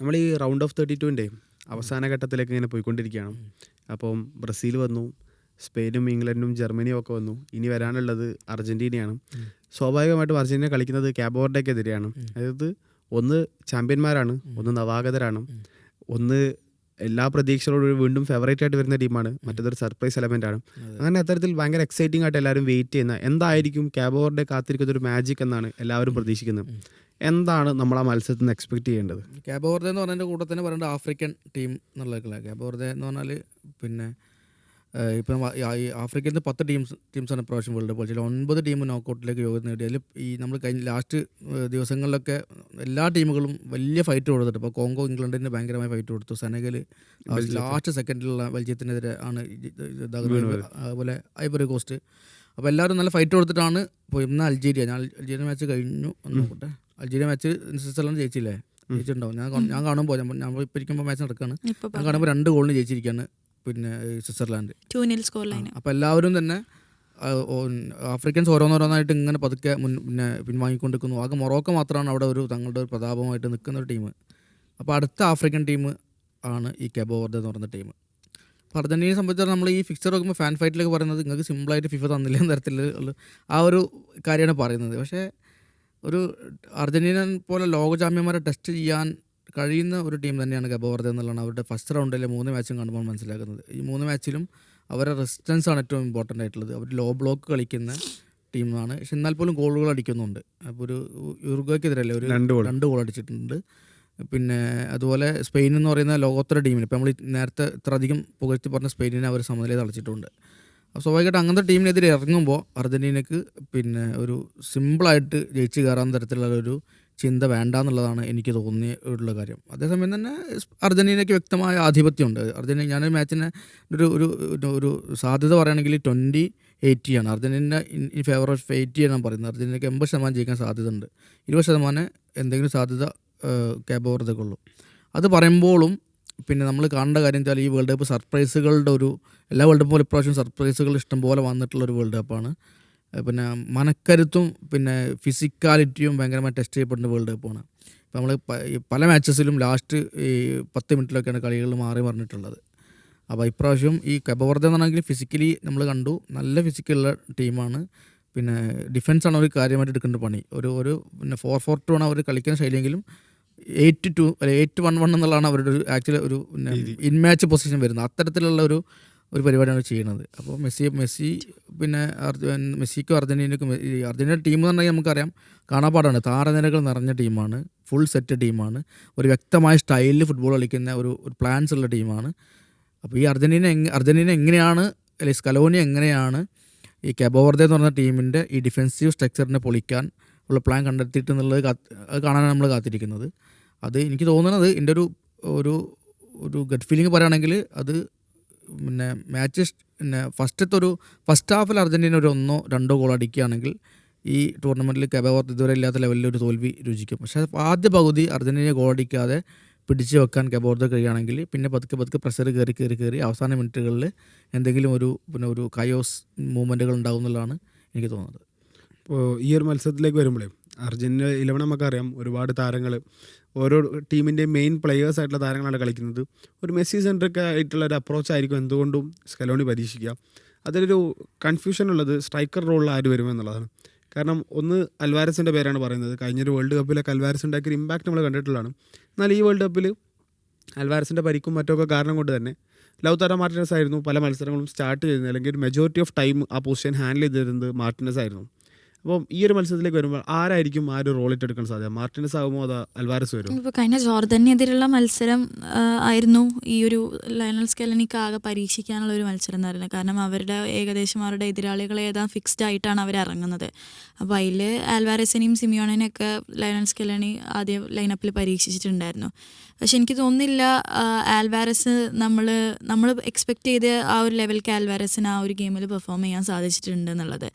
നമ്മൾ ഈ round of 32-ൻ്റെ അവസാന ഘട്ടത്തിലേക്ക് ഇങ്ങനെ പോയിക്കൊണ്ടിരിക്കുകയാണ്. അപ്പം ബ്രസീൽ വന്നു, സ്പെയിനും ഇംഗ്ലണ്ടും ജർമ്മനിയും ഒക്കെ വന്നു. ഇനി വരാനുള്ളത് അർജൻറ്റീനയാണ്. സ്വാഭാവികമായിട്ടും അർജൻറ്റീന കളിക്കുന്നത് കാബോ വെർഡെക്കെതിരെയാണ്. അതായത് ഒന്ന് ചാമ്പ്യന്മാരാണ്, ഒന്ന് നവാഗതരാണ്, ഒന്ന് എല്ലാ പ്രതീക്ഷകളോടും വീണ്ടും ഫേവറേറ്റ് ആയിട്ട് വരുന്ന ടീമാണ്, മറ്റേതൊരു സർപ്രൈസ് എലമെൻ്റ് ആണ്. അങ്ങനെ അത്തരത്തിൽ ഭയങ്കര എക്സൈറ്റിംഗ് ആയിട്ട് എല്ലാവരും വെയിറ്റ് ചെയ്യുന്ന എന്തായിരിക്കും കാബോ വെർഡെ കാത്തിരിക്കുന്ന ഒരു മാജിക് എന്നാണ് എല്ലാവരും പ്രതീക്ഷിക്കുന്നത്. എന്താണ് നമ്മൾ ആ മത്സരത്തിൽ നിന്ന് എക്സ്പെക്ട് ചെയ്യേണ്ടത്? കാബോ വെർദെ എന്ന് പറഞ്ഞതിൻ്റെ കൂടെ തന്നെ പറയേണ്ട ആഫ്രിക്കൻ ടീം എന്നുള്ളതൊക്കെ. കാബോ വെർദെ എന്ന് പറഞ്ഞാൽ പിന്നെ ഇപ്പം ഈ ആഫ്രിക്കയിൽ നിന്ന് 10 ടീംസാണ് ഇപ്രാവശ്യം വേൾഡ് കപ്പ് കളിച്ചത്. 9 ടീം നോക്കൗട്ടിലേക്ക് യോഗ്യത നേടി. അതിൽ ഈ നമ്മൾ കഴിഞ്ഞ ലാസ്റ്റ് ദിവസങ്ങളിലൊക്കെ എല്ലാ ടീമുകളും വലിയ ഫൈറ്റ് കൊടുത്തിട്ട്, ഇപ്പോൾ കോങ്കോ ഇംഗ്ലണ്ടിന് ഭയങ്കരമായ ഫൈറ്റ് കൊടുത്തു. സെനഗൽ ലാസ്റ്റ് സെക്കൻഡിലുള്ള ബെൽജിയത്തിനെതിരെ ആണ് ഇതാകുന്നത്. അതുപോലെ ഐവറി കോസ്റ്റ്. അപ്പോൾ എല്ലാവരും നല്ല ഫൈറ്റ് കൊടുത്തിട്ടാണ് പോയി. ഇന്ന് അൾജീരിയ മാച്ച് കഴിഞ്ഞു എന്ന് നോക്കട്ടെ. അൾജീരിയ മാച്ച് സ്വിറ്റ്സർലൻഡ് ജയിച്ചില്ലേ? ജയിച്ചിട്ടുണ്ടാവും. ഞാൻ കാണുമ്പോൾ ഞാൻ ഇപ്പോൾ ഇരിക്കുമ്പോൾ മാച്ച് നടക്കുകയാണ്. ഞാൻ കാണുമ്പോൾ 2 ഗോളിന് ജയിച്ചിരിക്കുകയാണ് പിന്നെ സ്വിറ്റ്സർലാൻഡ് 2-0 സ്കോർ ലൈൻ. അപ്പോൾ എല്ലാവരും തന്നെ ആഫ്രിക്കൻസ് ഓരോന്നോരോന്നായിട്ട് ഇങ്ങനെ പതുക്കെ പിൻവാങ്ങിക്കൊണ്ടിരിക്കുന്നു. ആകെ മൊറോക്കോ മാത്രമാണ് അവിടെ ഒരു തങ്ങളുടെ ഒരു പ്രതാപമായിട്ട് നിൽക്കുന്ന ഒരു ടീം. അപ്പോൾ അടുത്ത ആഫ്രിക്കൻ ടീം ആണ് ഈ കാബോ വെർദെ എന്ന് പറയുന്ന ടീം. അപ്പോൾ അർജൻറ്റീനയെ സംബന്ധിച്ചാൽ നമ്മൾ ഈ ഫിക്സർ നോക്കുമ്പോൾ ഫാൻ ഫൈറ്റിലേക്ക് പറയുന്നത് നിങ്ങൾക്ക് സിമ്പിളായിട്ട് ഫിഫ തന്നില്ല എന്ന തരത്തിലുള്ള ആ ഒരു കാര്യമാണ് പറയുന്നത്. പക്ഷേ ഒരു അർജൻറ്റീന പോലെ ലോക ചാമ്പ്യന്മാരെ ടെസ്റ്റ് ചെയ്യാൻ കഴിയുന്ന ഒരു ടീം തന്നെയാണ് കാബോ വെർദെ എന്നുള്ളതാണ് അവരുടെ ഫസ്റ്റ് റൗണ്ടിലെ 3 മാച്ചും കാണുമ്പോൾ മനസ്സിലാക്കുന്നത്. ഈ 3 മാച്ചിലും അവരുടെ റെസിസ്റ്റൻസ് ആണ് ഏറ്റവും ഇമ്പോർട്ടൻ്റ് ആയിട്ടുള്ളത്. അവർ ലോ ബ്ലോക്ക് കളിക്കുന്ന ടീമാണ്. പക്ഷെ എന്നാൽ പോലും ഗോളുകൾ അടിക്കുന്നുണ്ട്. അപ്പോൾ ഒരു യുറുഗ്വേക്കെതിരല്ലേ ഒരു 2 ഗോൾ അടിച്ചിട്ടുണ്ട്. പിന്നെ അതുപോലെ സ്പെയിൻ എന്ന് പറയുന്ന ലോകോത്തര ടീമിന്, ഇപ്പോൾ നമ്മൾ നേരത്തെ ഇത്ര അധികം പുകഴ്ത്തി പറഞ്ഞ സ്പെയിനിനെ അവർ സമനില തളിച്ചിട്ടുണ്ട്. അപ്പോൾ സ്വാഭാവികമായിട്ട് അങ്ങനത്തെ ടീമിനെതിരെ ഇറങ്ങുമ്പോൾ അർജൻറ്റീനയ്ക്ക് പിന്നെ ഒരു സിമ്പിളായിട്ട് ജയിച്ച് കയറാൻ തരത്തിലുള്ള ഒരു ചിന്ത വേണ്ട എന്നുള്ളതാണ് എനിക്ക് തോന്നിയുള്ള കാര്യം. അതേസമയം തന്നെ അർജൻറ്റീനയ്ക്ക് വ്യക്തമായ ആധിപത്യമുണ്ട്. അർജൻറ്റീന ഞാനൊരു മാച്ചിനെ ഒരു സാധ്യത പറയുകയാണെങ്കിൽ 20-80 ആണ്. അർജൻറ്റീന ഇൻ ഫേവർ ഓഫ് 80 ആണ് പറയുന്നത്. അർജൻറ്റീനയ്ക്ക് 80% ജയിക്കാൻ സാധ്യത ഉണ്ട്. 20% എന്തെങ്കിലും സാധ്യത കാബോ വെർദെക്കുള്ളൂ. അത് പറയുമ്പോഴും പിന്നെ നമ്മൾ കാണേണ്ട കാര്യം വെച്ചാൽ ഈ വേൾഡ് കപ്പ് സർപ്രൈസുകളുടെ എല്ലാ വേൾഡ് കപ്പും പോലെ ഇപ്രാവശ്യം സർപ്രൈസുകൾ ഇഷ്ടംപോലെ വന്നിട്ടുള്ളൊരു വേൾഡ് കപ്പാണ്. പിന്നെ മനക്കരുത്തും പിന്നെ ഫിസിക്കാലിറ്റിയും ഭയങ്കരമായി ടെസ്റ്റ് ചെയ്യപ്പെടുന്ന വേൾഡ് കപ്പാണ്. ഇപ്പോൾ നമ്മൾ പല മാച്ചസിലും ലാസ്റ്റ് ഈ 10 മിനിറ്റിലൊക്കെയാണ് കളികൾ മാറി മറിഞ്ഞിട്ടുള്ളത്. അപ്പോൾ ഇപ്രാവശ്യം ഈ കാബോ വെർദെ എന്ന് പറഞ്ഞെങ്കിൽ ഫിസിക്കലി നമ്മൾ കണ്ടു നല്ല ഫിസിക്കലുള്ള ടീമാണ്. പിന്നെ ഡിഫൻസാണ് അവർ കാര്യമായിട്ട് എടുക്കേണ്ട പണി. ഒരു പിന്നെ 4-4-2 ആണ് അവർ കളിക്കുന്ന ശൈലിയെങ്കിലും 8-2 അല്ലെ 8-1-1 എന്നുള്ളതാണ് അവരുടെ ഒരു ആക്ച്വലി ഒരു പിന്നെ ഇൻ മാച്ച് പൊസിഷൻ വരുന്നത്. അത്തരത്തിലുള്ള ഒരു പരിപാടിയാണ് ചെയ്യുന്നത്. അപ്പോൾ മെസ്സി പിന്നെ മെസ്സിക്കും അർജൻറ്റീനയ്ക്കും അർജൻറ്റീന ടീം എന്ന് പറഞ്ഞാൽ നമുക്കറിയാം കാണാപ്പാടാണ്. താരനിരകൾ നിറഞ്ഞ ടീമാണ്, ഫുൾ സെറ്റ് ടീമാണ്, ഒരു വ്യക്തമായ സ്റ്റൈലിൽ ഫുട്ബോൾ കളിക്കുന്ന ഒരു പ്ലാൻസ് ഉള്ള ടീമാണ്. അപ്പോൾ ഈ അർജൻറ്റീന എങ്ങനെയാണ് അല്ലെങ്കിൽ സ്കലോനി എങ്ങനെയാണ് ഈ കാബോ വെർദെ എന്ന് പറഞ്ഞ ടീമിൻ്റെ ഈ ഡിഫെൻസീവ് സ്ട്രക്ചറിനെ പൊളിക്കാൻ ഉള്ള പ്ലാൻ കണ്ടെത്തിയിട്ടുള്ളത് അത് കാണാനാണ് നമ്മൾ കാത്തിരിക്കുന്നത്. അത് എനിക്ക് തോന്നുന്നത് എൻ്റെ ഒരു ഗട്ട് ഫീലിംഗ് പറയുകയാണെങ്കിൽ അത് പിന്നെ മാച്ച് പിന്നെ ഫസ്റ്റ് ഹാഫിൽ അർജൻറ്റീന ഒരു 1-2 ഗോൾ അടിക്കുകയാണെങ്കിൽ ഈ ടൂർണമെൻറ്റിൽ കാബോ വെർദെ ഇതുവരെ ഇല്ലാത്ത ലെവലിൽ ഒരു തോൽവി രുചിക്കും. പക്ഷേ ആദ്യ പകുതി അർജൻറ്റീന ഗോൾ അടിക്കാതെ പിടിച്ച് വെക്കാൻ കാബോ വെർദെ കഴിയുകയാണെങ്കിൽ പിന്നെ പതുക്കെ പ്രഷർ കയറി അവസാന മിനിറ്റുകളിൽ എന്തെങ്കിലും ഒരു കയോസ് മൂവ്മെൻറ്റുകൾ ഉണ്ടാവും എന്നുള്ളതാണ് എനിക്ക് തോന്നുന്നത്. ഇപ്പോൾ ഈ ഒരു മത്സരത്തിലേക്ക് വരുമ്പോഴേ അർജൻറ്റീന 11 നമുക്കറിയാം, ഒരുപാട് താരങ്ങൾ ഓരോ ടീമിൻ്റെ മെയിൻ പ്ലെയേഴ്സ് ആയിട്ടുള്ള താരങ്ങളാണ് കളിക്കുന്നത്. ഒരു മെസ്സി സെൻട്രിക് ആയിട്ടുള്ള ഒരു അപ്രോച്ച് ആയിരിക്കും എന്തുകൊണ്ടും സ്കലോണി പരീക്ഷിക്കുക. അതിലൊരു കൺഫ്യൂഷൻ ഉള്ളത് സ്ട്രൈക്കർ റോളിൽ ആര് വരുമെന്നുള്ളതാണ്. കാരണം ഒന്ന് അൽവാരസിൻ്റെ പേരാണ് പറയുന്നത്. കഴിഞ്ഞൊരു വേൾഡ് കപ്പിലൊക്കെ അൽവാരസ് ഉണ്ടാക്കിയൊരു ഇമ്പാക്റ്റ് നമ്മൾ കണ്ടിട്ടുള്ളതാണ്. എന്നാൽ ഈ വേൾഡ് കപ്പിൽ അൽവാരസിൻ്റെ പരിക്കും മറ്റൊക്കെ കാരണം കൊണ്ട് തന്നെ ലൗതാരോ മാർട്ടിനസ് ആയിരുന്നു പല മത്സരങ്ങളും സ്റ്റാർട്ട് ചെയ്യുന്നത്, അല്ലെങ്കിൽ ഒരു മെജോറിറ്റി ഓഫ് ടൈം ആ പൊസിഷൻ ഹാൻഡിൽ ചെയ്തിരുന്നത് മാർട്ടിനസ് ആയിരുന്നു. അപ്പം ഈ ഒരു മത്സരത്തിലേക്ക് വരുമ്പോൾ ആരായിരിക്കും ആ ഒരു റോളിട്ട് എടുക്കാൻ സാധ്യത? മാർട്ടിനസ് ആകുമോ അതോ അൽവാരസ് വരുമോ? ഇപ്പോൾ കഴിഞ്ഞ ജോർദനെതിരെയുള്ള മത്സരം ആയിരുന്നു ഈ ഒരു ലയണൽ സ്കലോനിക്ക് ആകെ പരീക്ഷിക്കാനുള്ള ഒരു മത്സരം എന്ന് പറയുന്നത്. കാരണം ഏകദേശം അവരുടെ എതിരാളികളെ ഫിക്സ്ഡ് ആയിട്ടാണ് അവർ ഇറങ്ങുന്നത്. അപ്പോൾ അതിൽ ആൽവാരസിനെയും സിമിയോണിനെയൊക്കെ ലയണൽ സ്കലോനി ആദ്യം ലൈനപ്പിൽ പരീക്ഷിച്ചിട്ടുണ്ടായിരുന്നു. പക്ഷെ എനിക്ക് തോന്നുന്നില്ല ആൽവാരസ് നമ്മൾ എക്സ്പെക്റ്റ് ചെയ്ത ആ ഒരു ലെവലിലേക്ക് ആൽവാരസിന് ആ ഒരു ഗെയിമിൽ പെർഫോം ചെയ്യാൻ സാധിച്ചിട്ടുണ്ട് എന്നുള്ളത്.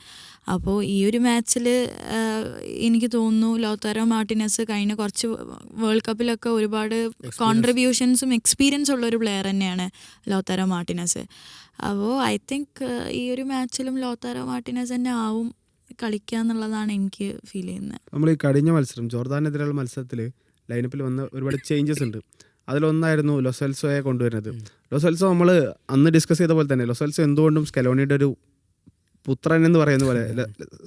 അപ്പോൾ ഈ ഒരു മാച്ചിൽ എനിക്ക് തോന്നുന്നു ലൗതാരോ മാർട്ടിനസ് കഴിഞ്ഞ കുറച്ച് വേൾഡ് കപ്പിലൊക്കെ ഒരുപാട് കോൺട്രിബ്യൂഷൻസും എക്സ്പീരിയൻസ് ഉള്ളൊരു പ്ലെയർ തന്നെയാണ് ലൗതാരോ മാർട്ടിനസ്. അപ്പോൾ ഐ തിങ്ക് ഈ ഒരു മാച്ചിലും ലൗതാരോ മാർട്ടിനസ് തന്നെ ആവും കളിക്കുക എന്നുള്ളതാണ് എനിക്ക് ഫീൽ ചെയ്യുന്നത്. നമ്മൾ ഈ കഴിഞ്ഞ മത്സരം ജോർദാനെതിരെയുള്ള മത്സരത്തിൽ ലൈനപ്പിൽ വന്ന ഒരുപാട് ചേഞ്ചസ് ഉണ്ട്. അതിലൊന്നായിരുന്നു ലൊസെൽസോയെ കൊണ്ടുവരുന്നത്. ലൊസെൽസോ നമ്മൾ അന്ന് ഡിസ്കസ് ചെയ്ത പോലെ തന്നെ ലൊസെൽസോ എന്തുകൊണ്ടും സ്കലോണിയുടെ ഒരു പുത്രൻ എന്ന് പറയുന്ന പോലെ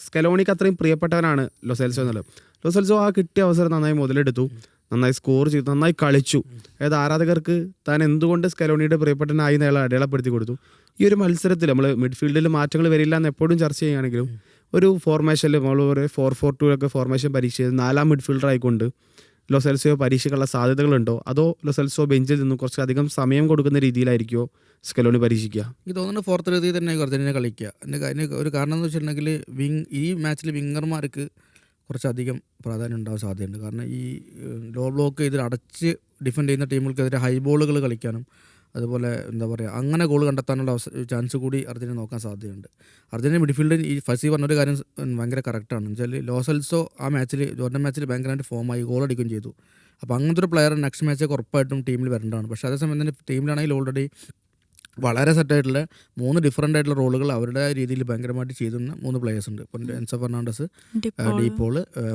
സ്കലോണിക്ക് അത്രയും പ്രിയപ്പെട്ടവനാണ് ലൊസെൽസോ എന്നുള്ളത്. ലൊസെൽസോ ആ കിട്ടിയ അവസരം നന്നായി മുതലെടുത്തു, നന്നായി സ്കോർ ചെയ്തു, നന്നായി കളിച്ചു. അതായത് ആരാധകർക്ക് താൻ എന്തുകൊണ്ട് സ്കലോണിയുടെ പ്രിയപ്പെട്ടനായി അയാൾ അടയാളപ്പെടുത്തി കൊടുത്തു. ഈ ഒരു മത്സരത്തിൽ നമ്മൾ മിഡ്ഫീൽഡിൽ മാറ്റങ്ങൾ വരില്ല എന്ന് എപ്പോഴും ചർച്ച ചെയ്യുകയാണെങ്കിലും ഒരു ഫോർമേഷനിൽ നമ്മൾ ഒരു 4-4-2 ഫോർമേഷൻ പരീക്ഷ ചെയ്ത് 4ാം മിഡ്ഫീൽഡർ ആയിക്കൊണ്ട് ലൊസെൽസോ പരീക്ഷിക്കാനുള്ള സാധ്യതകളുണ്ടോ, അതോ ലൊസെൽസോ ബെഞ്ചിൽ നിന്ന് കുറച്ചധികം സമയം കൊടുക്കുന്ന രീതിയിലായിരിക്കുമോ സ്കലോണി പരീക്ഷിക്കുക? എനിക്ക് തോന്നുന്നു 4-3 തന്നെ അർജന്റീന കളിക്കുക. അതിന് ഒരു കാരണം എന്ന് വെച്ചിട്ടുണ്ടെങ്കിൽ ഈ മാച്ചിൽ വിങ്ങർമാർക്ക് കുറച്ചധികം പ്രാധാന്യം ഉണ്ടാവാൻ സാധ്യതയുണ്ട്. കാരണം ഈ ലോ ബ്ലോക്ക് ചെയ്ത് അടച്ച് ഡിഫെൻഡ് ചെയ്യുന്ന ടീമുകൾക്കെതിരെ ഹൈ ബോളുകൾ കളിക്കാനും അതുപോലെ എന്താ പറയുക അങ്ങനെ ഗോൾ കണ്ടെത്താനുള്ള ചാൻസ് കൂടി അർജന്റീന നോക്കാൻ സാധ്യതയുണ്ട്. അർജന്റീന മിഡ്ഫീൽഡിൽ ഈ ഫസി പറഞ്ഞൊരു കാര്യം ഭയങ്കര കറക്റ്റാണ്. എന്ന് വെച്ചാൽ ലോസെൽസോ ആ മാച്ചിൽ ജോർഡൻ മാച്ചിൽ ഭയങ്കരമായിട്ട് ഫോമായി ഗോൾ അടിക്കുകയും ചെയ്തു. അപ്പോൾ അങ്ങനത്തെ ഒരു പ്ലെയർ നെക്സ്റ്റ് മാച്ചൊക്കെ ഉറപ്പായിട്ടും ടീമിൽ വരേണ്ടതാണ്. പക്ഷേ അതേസമയം തന്നെ ടീമിലാണെങ്കിൽ ഓൾറെഡി വളരെ സെറ്റായിട്ടുള്ള 3 ഡിഫറൻ്റ് ആയിട്ടുള്ള റോളുകൾ അവരുടെ രീതിയിൽ ഭയങ്കരമായിട്ട് ചെയ്യുന്ന 3 പ്ലേയേഴ്സ് ഉണ്ട്. ഇപ്പോൾ എൻസോ ഫെർണാണ്ടസ്, ഡീപോൾ,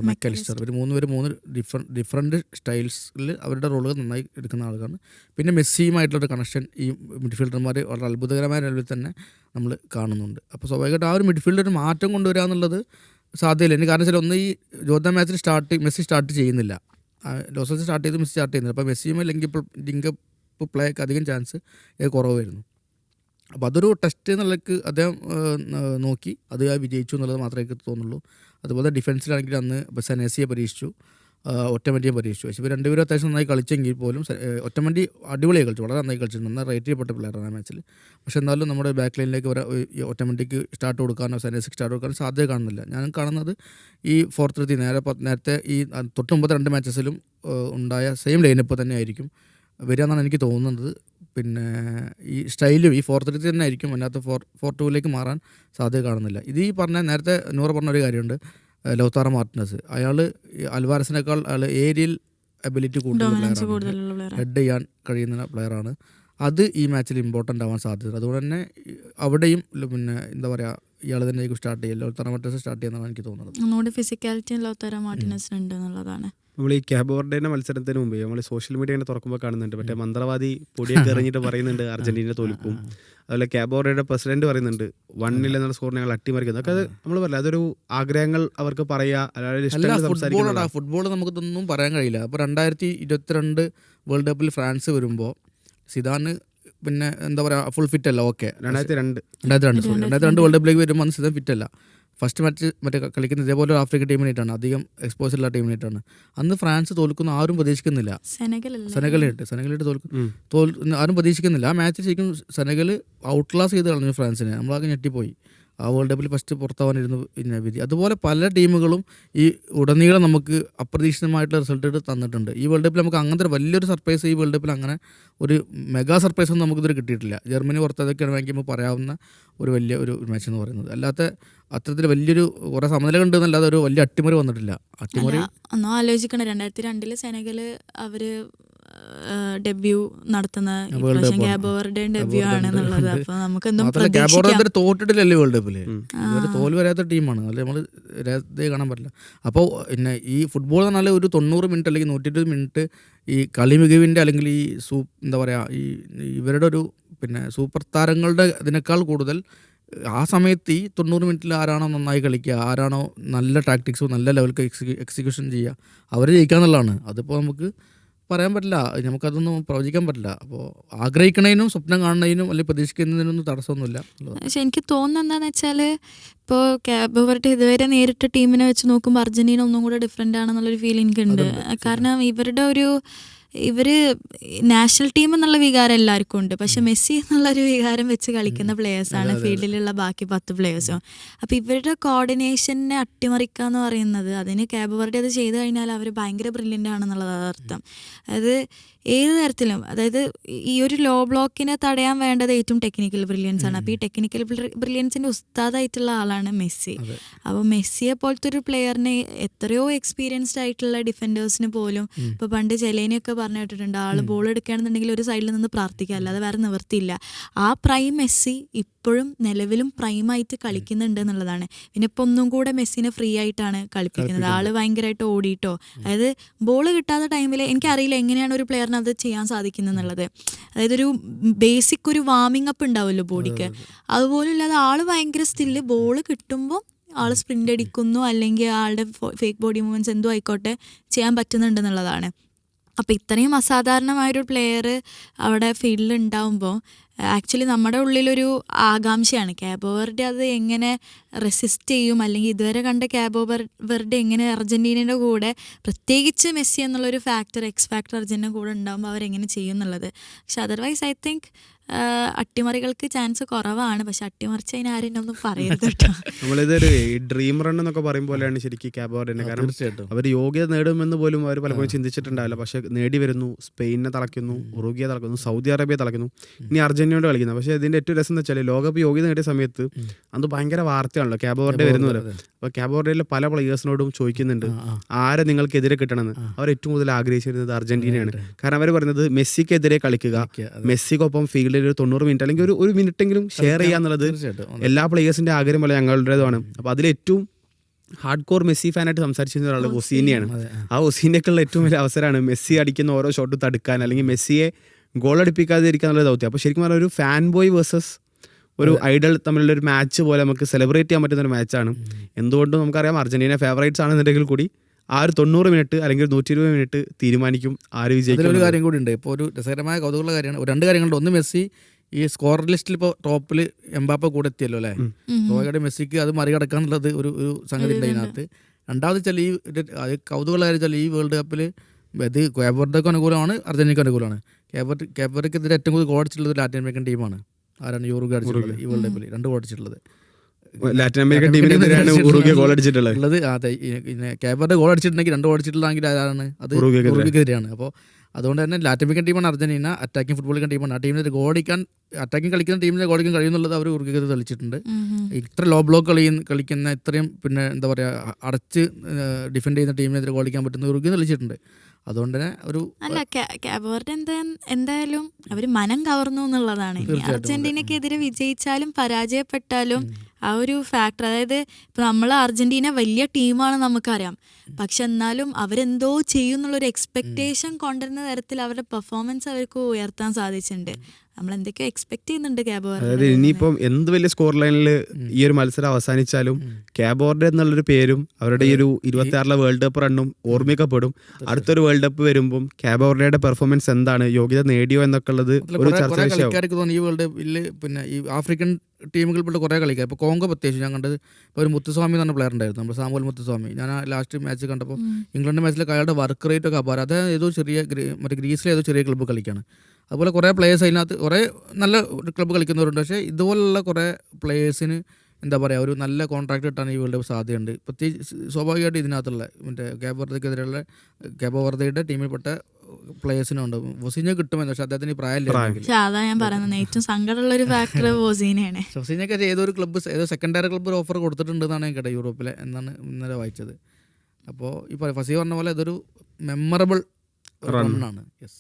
മക്കലിസ്റ്റർ. ഇവർ 3 പേര് 3 ഡിഫറെൻറ്റ് സ്റ്റൈൽസിൽ അവരുടെ റോളുകൾ നന്നായി എടുക്കുന്ന ആളുകളാണ്. പിന്നെ മെസ്സിയുമായിട്ടുള്ളൊരു കണക്ഷൻ ഈ മിഡ്ഫീൽഡർമാർ വളരെ അത്ഭുതകരമായ ലെവലിൽ തന്നെ നമ്മൾ കാണുന്നുണ്ട്. അപ്പോൾ സ്വാഭാവികമായിട്ട് ആ ഒരു മിഡ്ഫീൽഡിൽ ഒരു മാറ്റം കൊണ്ടുവരിക എന്നുള്ളത് സാധ്യതയില്ല. എനിക്ക് കാരണം വെച്ചാൽ ഒന്ന് ഈ ജോർദാൻ മാച്ചിൽ മെസ്സി സ്റ്റാർട്ട് ചെയ്യുന്നില്ല, ലോസൽസ് സ്റ്റാർട്ട് ചെയ്ത് മെസ്സി സ്റ്റാർട്ട് ചെയ്യുന്നില്ല. അപ്പോൾ മെസ്സിയുമായി ലിങ്കപ്പ് പ്ലേക്ക് അധികം ചാൻസ് കുറവായിരുന്നു. അപ്പോൾ അതൊരു ടെസ്റ്റ് എന്നുള്ളക്ക് അദ്ദേഹം നോക്കി അത് വിജയിച്ചു എന്നുള്ളത് മാത്രമേ എനിക്ക് തോന്നുള്ളൂ. അതുപോലെ ഡിഫൻസിലാണെങ്കിൽ അന്ന് സെനേസിയെ പരീക്ഷിച്ചു, ഒറ്റമൻഡിയെ പരീക്ഷിച്ചു. പക്ഷേ ഇവർ രണ്ടുപേരും അത്യാവശ്യം നന്നായി കളിച്ചെങ്കിൽ പോലും ഒറ്റമൻഡി അടിപൊളിയായി കളിച്ചു, വളരെ നന്നായി കളിച്ചു, നന്നായി റേറ്റ് ചെയ്യപ്പെട്ട പ്ലെയറാണ് ആ മാച്ചിൽ. പക്ഷേ എന്നാലും നമ്മുടെ ബാക്ക് ലൈനിലേക്ക് ഒറ്റമൻഡിക്ക് സ്റ്റാർട്ട് കൊടുക്കാനോ സെനേസിക്ക് സ്റ്റാർട്ട് കൊടുക്കാനോ സാധ്യത കാണുന്നില്ല. ഞാൻ കാണുന്നത് ഈ 4-3 നേരത്തെ ഈ തൊട്ട് മുമ്പത്തെ 2 മാച്ചസിലും ഉണ്ടായ സെയിം ലൈനപ്പ് തന്നെ ആയിരിക്കും വരിക എന്നാണ് എനിക്ക് തോന്നുന്നത്. പിന്നെ ഈ സ്റ്റൈലും ഈ 4-3 തന്നെ ആയിരിക്കും, അതിനകത്ത് 4-4-2 മാറാൻ സാധ്യത കാണുന്നില്ല. ഇത് ഈ നേരത്തെ നൂറ് പറഞ്ഞൊരു കാര്യമുണ്ട്, ലൗതാറോ മാർട്ടിനസ്. അയാൾ അൽവാരസിനേക്കാൾ ഏരിയൽ എബിലിറ്റി കൂടുതലുള്ള ഹെഡ് ചെയ്യാൻ കഴിയുന്ന പ്ലെയറാണ്. അത് ഈ മാച്ചിൽ ഇമ്പോർട്ടൻ്റ് ആവാൻ സാധ്യത. അതുകൊണ്ട് തന്നെ അവിടെയും പിന്നെ എന്താ പറയുക ഇയാൾ തന്നെ സ്റ്റാർട്ട് ചെയ്യുക, ലൗതാറോ മാർട്ടിനസ് സ്റ്റാർട്ട് ചെയ്യുന്നതാണ് എനിക്ക് തോന്നുന്നത്. ഫിസിക്കാലിറ്റി ലൗതാറോ മാർട്ടിനസ് ഉണ്ട് എന്നുള്ളതാണ്. നമ്മൾ ഈ ക്യാബ് വെർഡേൻ്റെ മത്സരത്തിന് മുമ്പേ നമ്മൾ സോഷ്യൽ മീഡിയ ഇങ്ങനെ തുറക്കുമ്പോൾ കാണുന്നുണ്ട്, മറ്റേ മന്ത്രവാദി പൊടിയൊക്കെ എറിഞ്ഞിട്ട് പറയുന്നുണ്ട് അർജന്റീന തോൽക്കും. അതുപോലെ ക്യാബ് വെർഡേയുടെ പ്രസിഡന്റ് പറയുന്നുണ്ട് 1-0 എന്നുള്ള സ്കോർ ഞങ്ങൾ അട്ടിമറിക്കുന്നത്. അതൊക്കെ നമ്മൾ പറയില്ല, അതൊരു ആഗ്രഹങ്ങൾ അവർക്ക് പറയുക. ഫുട്ബോൾ നമുക്കിതൊന്നും പറയാൻ കഴിയില്ല. അപ്പോൾ 2022 വേൾഡ് കപ്പിൽ ഫ്രാൻസ് വരുമ്പോൾ സിദാന് പിന്നെ എന്താ പറയുക ഫുൾ ഫിറ്റ് അല്ല. ഓക്കെ 2002 വേൾഡ് കപ്പിലേക്ക് വരുമ്പോൾ അന്ന് സിദാൻ ഫിറ്റ് അല്ല. ഫസ്റ്റ് മാച്ച് കളിക്കുന്നത് ഇതേപോലെ ഒരു ആഫ്രിക്കൻ ടീമിനായിട്ടാണ്, അധികം എക്സ്പോസുള്ള ടീമിനായിട്ടാണ്. അന്ന് ഫ്രാൻസ് തോൽക്കുന്ന ആരും പ്രതീക്ഷിക്കുന്നില്ല. സെനഗലിട്ട് തോൽക്കും ആരും പ്രതീക്ഷിക്കുന്നില്ല. ആ മാച്ച് ശരിക്കും സെനഗൽ ഔട്ട്ക്ലാസ് ചെയ്ത് കളഞ്ഞു ഫ്രാൻസിനെ. നമ്മളാകെ ഞെട്ടിപ്പോയി. ആ വേൾഡ് കപ്പിൽ ഫസ്റ്റ് പുറത്താവാനിരുന്നു പിന്നെ വിധി. അതുപോലെ പല ടീമുകളും ഈ ഉടനീളം നമുക്ക് അപ്രതീക്ഷിതമായിട്ടുള്ള റിസൾട്ട് തന്നിട്ടുണ്ട്. ഈ വേൾഡ് കപ്പിൽ നമുക്ക് അങ്ങനത്തെ വലിയൊരു സർപ്രൈസ് ഈ വേൾഡ് കപ്പിൽ അങ്ങനെ ഒരു മെഗാ സർപ്രൈസ് ഒന്നും നമുക്കിതുവരെ കിട്ടിയിട്ടില്ല. ജർമ്മനി പുറത്തതൊക്കെയാണ് വേണമെങ്കിൽ നമുക്ക് പറയാവുന്ന ഒരു വലിയ ഒരു മാച്ച് എന്ന് പറയുന്നത്. അല്ലാത്ത അത്തരത്തിൽ വലിയൊരു കുറേ സമനില കണ്ടെന്നല്ലാതെ ഒരു വലിയ അട്ടിമറി വന്നിട്ടില്ല. അട്ടിമറി ഒന്നും ആലോചിക്കണം. 2002 സെനഗൽ അവര് ഡെബ്യൂ നടത്തുന്ന ഡെബ്യൂ ആണെന്നുള്ളത്. അപ്പൊ നമുക്കെന്തും തോറ്റിട്ടില്ലല്ലേ വേൾഡ് കപ്പില്, തോൽവി വരാത്ത ടീമാണ്, അല്ലെ നമ്മൾ കാണാൻ പറ്റില്ല. അപ്പോൾ പിന്നെ ഈ ഫുട്ബോൾ എന്ന് പറഞ്ഞാൽ ഒരു 90 മിനിറ്റ് അല്ലെങ്കിൽ 120 മിനിറ്റ് ഈ കളി മികവിൻ്റെ അല്ലെങ്കിൽ ഈ എന്താ പറയുക ഈ ഇവരുടെ ഒരു പിന്നെ സൂപ്പർ താരങ്ങളുടെ ഇതിനേക്കാൾ കൂടുതൽ ആ സമയത്ത് ഈ 90 മിനിറ്റിൽ ആരാണോ നന്നായി കളിക്കുക, ആരാണോ നല്ല ടാക്ടിക്സും നല്ല ലെവലിൽ എക്സിക്യൂഷൻ ചെയ്യുക, അവർ ജയിക്കുക എന്നുള്ളതാണ്. അതിപ്പോൾ നമുക്ക് പറയാൻ പറ്റില്ല, നമുക്കതൊന്നും പ്രവചിക്കാൻ പറ്റില്ല. അപ്പോൾ ആഗ്രഹിക്കുന്നതിനും സ്വപ്നം കാണുന്നതിനും അല്ലെങ്കിൽ പ്രതീക്ഷിക്കുന്നതിനൊന്നും തടസ്സമൊന്നുമില്ല. പക്ഷെ എനിക്ക് തോന്നുന്നത് എന്താണെന്ന് വെച്ചാൽ ഇപ്പോൾ ക്യാബ് വെർഡെ ഇതുവരെ നേരിട്ട ടീമിനെ വെച്ച് നോക്കുമ്പോൾ അർജന്റീന ഒന്നും കൂടെ ഡിഫറെൻ്റ് ആണെന്നുള്ളൊരു ഫീലിംഗ് എനിക്കുണ്ട്. കാരണം ഇവർ നാഷണൽ ടീം എന്നുള്ള വികാരം എല്ലാവർക്കും ഉണ്ട്, പക്ഷെ മെസ്സി എന്നുള്ളൊരു വികാരം വെച്ച് കളിക്കുന്ന പ്ലേയേഴ്സാണ് ഫീൽഡിലുള്ള ബാക്കി 10 പ്ലേയേഴ്സും. അപ്പോൾ ഇവരുടെ കോർഡിനേഷനെ അട്ടിമറിക്കുക എന്ന് പറയുന്നത്, അതിന് ക്യാബ് വെർഡെ അത് ചെയ്ത് കഴിഞ്ഞാൽ അവർ ഭയങ്കര ബ്രില്യൻ്റ് ആണെന്നുള്ളത് അർത്ഥം. അതായത് ഏത് തരത്തിലും, അതായത് ഈ ഒരു ലോ ബ്ലോക്കിനെ തടയാൻ വേണ്ടത് ഏറ്റവും ടെക്നിക്കൽ ബ്രില്യൻസ് ആണ്. അപ്പോൾ ഈ ടെക്നിക്കൽ ബ്രില്യൻസിൻ്റെ ഉസ്താദായിട്ടുള്ള ആളാണ് മെസ്സി. അപ്പോൾ മെസ്സിയെ പോലത്തെ ഒരു പ്ലെയറിനെ എത്രയോ എക്സ്പീരിയൻസ്ഡ് ആയിട്ടുള്ള ഡിഫൻഡേഴ്സിന് പോലും, ഇപ്പോൾ പണ്ട് ചെലേനയൊക്കെ പറഞ്ഞു കേട്ടിട്ടുണ്ട്, ആള് ബോൾ എടുക്കുകയാണെന്നുണ്ടെങ്കിൽ ഒരു സൈഡിൽ നിന്ന് പ്രാർത്ഥിക്കുക, അല്ലാതെ വേറെ നിവൃത്തിയില്ല. ആ പ്രൈം മെസ്സി ഇപ്പോഴും നിലവിലും പ്രൈമായിട്ട് കളിക്കുന്നുണ്ട് എന്നുള്ളതാണ്. പിന്നെ ഇപ്പം ഒന്നും കൂടെ മെസ്സിനെ ഫ്രീ ആയിട്ടാണ് കളിപ്പിക്കുന്നത്. ആള് ഭയങ്കരമായിട്ട് ഓടിയിട്ടോ, അതായത് ബോൾ കിട്ടാത്ത ടൈമിൽ എനിക്കറിയില്ല എങ്ങനെയാണ് ഒരു പ്ലെയറിന് അത് ചെയ്യാൻ സാധിക്കുന്നത് എന്നുള്ളത്. അതായത് ഒരു ബേസിക് ഒരു വാമിംഗ് അപ്പ് ഉണ്ടാവുമല്ലോ ബോഡിക്ക്, അതുപോലും ഇല്ലാതെ ആള് ഭയങ്കര സ്റ്റില്ല്, ബോൾ കിട്ടുമ്പോൾ ആൾ സ്പ്രിൻ്റ് അടിക്കുന്നു, അല്ലെങ്കിൽ ആളുടെ ഫേക്ക് ബോഡി മൂവ്മെൻറ്റ്സ് എന്തോ ആയിക്കോട്ടെ ചെയ്യാൻ പറ്റുന്നുണ്ടെന്നുള്ളതാണ്. അപ്പോൾ ഇത്രയും അസാധാരണമായൊരു പ്ലെയർ അവിടെ ഫീൽഡിൽ ഉണ്ടാവുമ്പോൾ ആക്ച്വലി നമ്മുടെ ഉള്ളിലൊരു ആകാംക്ഷയാണ് കാബോ വെർഡെ അത് എങ്ങനെ റെസിസ്റ്റ് ചെയ്യും, അല്ലെങ്കിൽ ഇതുവരെ കണ്ട കാബോ വെർഡെ എങ്ങനെ അർജൻറ്റീനയുടെ കൂടെ, പ്രത്യേകിച്ച് മെസ്സി എന്നുള്ളൊരു ഫാക്ടർ, എക്സ് ഫാക്ടർ അർജൻറ്റീന കൂടെ ഉണ്ടാകുമ്പോൾ അവരെങ്ങനെ ചെയ്യും എന്നുള്ളത്. പക്ഷെ അതർവൈസ് ഐ തിങ്ക് അട്ടിമറികൾക്ക് ചാൻസ് കുറവാണ്. പക്ഷെ അട്ടിമറിച്ച് അതിന് ആരും ഒന്നും പറയരുത് കേട്ടോ. നമ്മളിതൊരു ഡ്രീം റൺ എന്നൊക്കെ പറയും പോലെയാണ് ശരിക്കും കാബോ വെർഡെ. കാരണം അവർ യോഗ്യത നേടുമെന്ന് പോലും അവർ പലപ്പോഴും ചിന്തിച്ചിട്ടുണ്ടാവില്ല. പക്ഷെ നേടി വരുന്നു, സ്പെയിനെ തളയ്ക്കുന്നു, ഉറുഗ്വയെ തളയ്ക്കുന്നു, സൗദി അറേബ്യയെ തളയ്ക്കുന്നു, ഇനി അർജന്റീനയോട് കളിക്കുന്നത്. പക്ഷേ ഇതിന്റെ ഏറ്റവും രസം എന്ന് വെച്ചാൽ ലോകകപ്പ് യോഗ്യത നേടിയ സമയത്ത് അത് ഭയങ്കര വാർത്തയാണല്ലോ കാബോ വെർഡെ വരുന്നത്. അപ്പോൾ കാബോ വെർഡെയിലെ പല പ്ലെയേഴ്സിനോടും ചോദിക്കുന്നുണ്ട് ആരെ നിങ്ങൾക്കെതിരെ കിട്ടണമെന്ന്. അവർ ഏറ്റവും കൂടുതൽ ആഗ്രഹിച്ചിരുന്നത് അർജന്റീനയാണ്. കാരണം അവർ പറയുന്നത് മെസ്സിക്കെതിരെ കളിക്കുക, മെസ്സിക്കൊപ്പം ഫീൽഡിൽ ഒരു 90 മിനിറ്റ് അല്ലെങ്കിൽ ഒരു മിനിറ്റെങ്കിലും ഷെയർ ചെയ്യുക എന്നുള്ളത് എല്ലാ പ്ലെയേഴ്സിന്റെ ആഗ്രഹം പോലെ ഞങ്ങളുടേതാണ്. അപ്പോൾ അതിലേറ്റവും ഹാർഡ് കോർ മെസ്സി ഫാനായിട്ട് സംസാരിച്ചിരുന്ന ഒരാൾ ഒസീനിയാണ്. ആ ഒസീനൊക്കെയുള്ള ഏറ്റവും വലിയ അവസരമാണ് മെസ്സി അടിക്കുന്ന ഓരോ ഷോട്ടും തടുക്കാൻ, അല്ലെങ്കിൽ മെസ്സിയെ ഗോൾ അടിപ്പിക്കാതിരിക്കുക എന്നുള്ള ദൗത്യം. അപ്പോൾ ശരിക്കും പറഞ്ഞാൽ ഒരു ഫാൻ ബോയ് വേഴ്സസ് ഒരു ഐഡൽ തമ്മിലുള്ള ഒരു മാച്ച് പോലെ നമുക്ക് സെലിബ്രേറ്റ് ചെയ്യാൻ പറ്റുന്ന ഒരു മാച്ചാണ്. എന്തുകൊണ്ടും നമുക്കറിയാം അർജന്റീന ഫേവറേറ്റ്സ് ആണെന്നുണ്ടെങ്കിൽ കൂടി ആ ഒരു 90 മിനിറ്റ് അല്ലെങ്കിൽ 120 മിനിറ്റ് തീരുമാനിക്കും ആര് വിജയിക്കും. ഒരു കാര്യം കൂടി ഉണ്ട്, ഇപ്പോൾ ഒരു രസകരമായ കൗതുകമുള്ള കാര്യമാണ്. രണ്ട് കാര്യങ്ങളുണ്ട്. ഒന്ന്, മെസ്സി ഈ സ്കോർ ലിസ്റ്റിൽ ഇപ്പോൾ ടോപ്പിൽ എംബാപ്പ കൂടെ എത്തിയല്ലോ അല്ലേ. സ്വാഭാവികമായിട്ട് മെസ്സിക്ക് അത് മറികടക്കാന്നുള്ളത് ഒരു സംഗതി ഉണ്ട് അതിനകത്ത്. രണ്ടാമത് വെച്ചാൽ ഈ കൗതുകമുള്ള കാര്യം വെച്ചാൽ ഈ വേൾഡ് കപ്പിൽ ഇത് കാബോ വെർഡെക്ക് അനുകൂലമാണ്, അർജന്റീനയ്ക്ക് അനുകൂലമാണ്. കാബോ വെർഡെക്കെതിരെ ഏറ്റവും കൂടുതൽ ഗോൾ അടിച്ചിട്ടുള്ളത് ലാറ്റിൻ അമേരിക്കൻ ടീമാണ്. ആരാണ്? യൂറുഗ്വേ അടിച്ചിട്ടുള്ളത് ഈ വേൾഡ് കപ്പിൽ 2 ഗോൾ അടിച്ചിട്ടുള്ളത്. ലാറ്റിൻ അമേരിക്കൻ ടീമിനെതിരെയാണ് ഉറുഗ്വേ ഗോൾ അടിച്ചിട്ടുള്ളത്. അതെ, കാബോ വെർഡെ ഗോൾ അടിച്ചിട്ടുണ്ടെങ്കിൽ 2 ഗോൾ അടിച്ചിട്ടുള്ളതെങ്കിൽ ആരാണ്? അത് ഉറുഗ്വേക്കെതിരെയാണ്. അപ്പോൾ അതുകൊണ്ട് തന്നെ ലാറ്റിൻ അമേരിക്കൻ ടീമാണ് അർജന്റീന, അറ്റാക്കിംഗ് ഫുട്ബോൾ കളിക്കുന്ന ടീമാണ്. ആ ടീമിന് ഗോൾ അടിക്കാൻ, അറ്റാക്കിംഗ് കളിക്കുന്ന ടീമിനെ ഗോൾ അടിക്കാൻ കഴിയുന്നുള്ളത് അവർ ഉറുഗ്വേക്ക് തെളിച്ചിട്ടുണ്ട്. ഇത്ര ലോ ബ്ലോക്ക് കളിക്കുന്ന ഇത്രയും പിന്നെ എന്താ പറയുക അടച്ച് ഡിഫെൻഡ് ചെയ്യുന്ന ടീമിനെതിരെ ഗോൾ അടിക്കാൻ പറ്റുന്ന ഉറുഗ്വേ തെളിച്ചിട്ടുണ്ട്. അതുകൊണ്ട് തന്നെ ഒരു അല്ല കാബോ വെർഡെ എന്തായാലും അവർ മനം കവർന്നു എന്നുള്ളതാണ്. അർജന്റീനക്കെതിരെ വിജയിച്ചാലും പരാജയപ്പെട്ടാലും ആ ഒരു ഫാക്ടർ, അതായത് ഇപ്പം നമ്മൾ അർജന്റീന വലിയ ടീമാണ് നമുക്കറിയാം, പക്ഷെ എന്നാലും അവരെന്തോ ചെയ്യുന്നുള്ളൊരു എക്സ്പെക്റ്റേഷൻ കൊണ്ടുവരുന്ന തരത്തിൽ അവരുടെ പെർഫോമൻസ് അവർക്ക് ഉയർത്താൻ സാധിച്ചിട്ടുണ്ട്. നമ്മൾ എന്തൊക്കെയോ എക്സ്പെക്ട് ചെയ്യുന്നുണ്ട് കാബോ വെർഡെ. അതായത് ഇനിയിപ്പം എന്ത് വലിയ സ്കോർ ലൈനിൽ ഈ ഒരു മത്സരം അവസാനിച്ചാലും കാബോ വെർഡെ എന്നുള്ളൊരു പേരും അവരുടെ ഈ ഒരു 26 വേൾഡ് കപ്പ് റണ്ണും ഓർമ്മിക്കപ്പെടും. അടുത്തൊരു വേൾഡ് കപ്പ് വരുമ്പം കാബോ വെർഡെയുടെ പെർഫോമൻസ് എന്താണ്, യോഗ്യത നേടിയോ എന്നൊക്കെ ഉള്ളത് ഒരു ചർച്ച കളിക്കാർക്ക് തോന്നി ഈ വേൾഡ് കപ്പിൽ. പിന്നെ ഈ ആഫ്രിക്കൻ ടീമുകൾപ്പെട്ട കുറേ കളിക്കാർ, ഇപ്പോൾ കോങ്കോ പ്രത്യേകിച്ച് ഞാൻ കണ്ടത് ഇപ്പോൾ ഒരു മുത്തുസ്വാമി എന്ന് പറഞ്ഞ പ്ലെയർ ഉണ്ടായിരുന്നു, നമ്മൾ സാമുവൽ മുത്തുസ്വാമി. ഞാൻ ആ ലാസ്റ്റ് മാച്ച് കണ്ടപ്പോൾ ഇംഗ്ലണ്ട് മാച്ചിലൊക്കെ അയാളുടെ വർക്ക് റേറ്റ് ഒക്കെ അപാരം. അത് ഏതോ ചെറിയ മറ്റേ ഗ്രീസിലെ ഏതോ ചെറിയ ക്ലബ്ബ് കളിക്കുകയാണ്. അതുപോലെ കുറേ പ്ലേയേഴ്സ് അതിനകത്ത് കുറേ നല്ല ക്ലബ്ബ് കളിക്കുന്നവരുണ്ട്. പക്ഷേ ഇതുപോലുള്ള കുറേ പ്ലേയേഴ്സിന് എന്താ പറയുക ഒരു നല്ല കോൺട്രാക്ട് കിട്ടാൻ ഈ വേൾഡ് കപ്പ് സാധ്യതയുണ്ട്. പ്രത്യേകിച്ച് സ്വാഭാവികമായിട്ട് ഇതിനകത്തുള്ള മറ്റേ കാബോ വെർഡെക്കെതിരെയുള്ള കാബോ വെർഡെയുടെ ടീമിൽപ്പെട്ട പ്ലേയേഴ്സിനുണ്ട്. വൊസീഞ്ഞ കിട്ടുമെന്ന്, പക്ഷേ അദ്ദേഹത്തിന് പ്രായമില്ല. അതാ ഞാൻ പറയുന്നത് ഏറ്റവും സങ്കടമുള്ള ഒരു ഫാക്ടർ വൊസീനയാണ്. വൊസീഞ്ഞക്ക് ഏതൊരു ക്ലബ്ബ് ഏതോ സെക്കൻഡറി ക്ലബ്ബ് ഒരു ഓഫർ കൊടുത്തിട്ടുണ്ടെന്നാണ് ഞാൻ കേട്ടത് യൂറോപ്പിലെ, എന്നാണ് ഇന്നലെ വായിച്ചത്. അപ്പോൾ ഈ ഫസി പറഞ്ഞ പോലെ ഇതൊരു മെമ്മറബിൾ റണ്ണാണ്. യെസ്.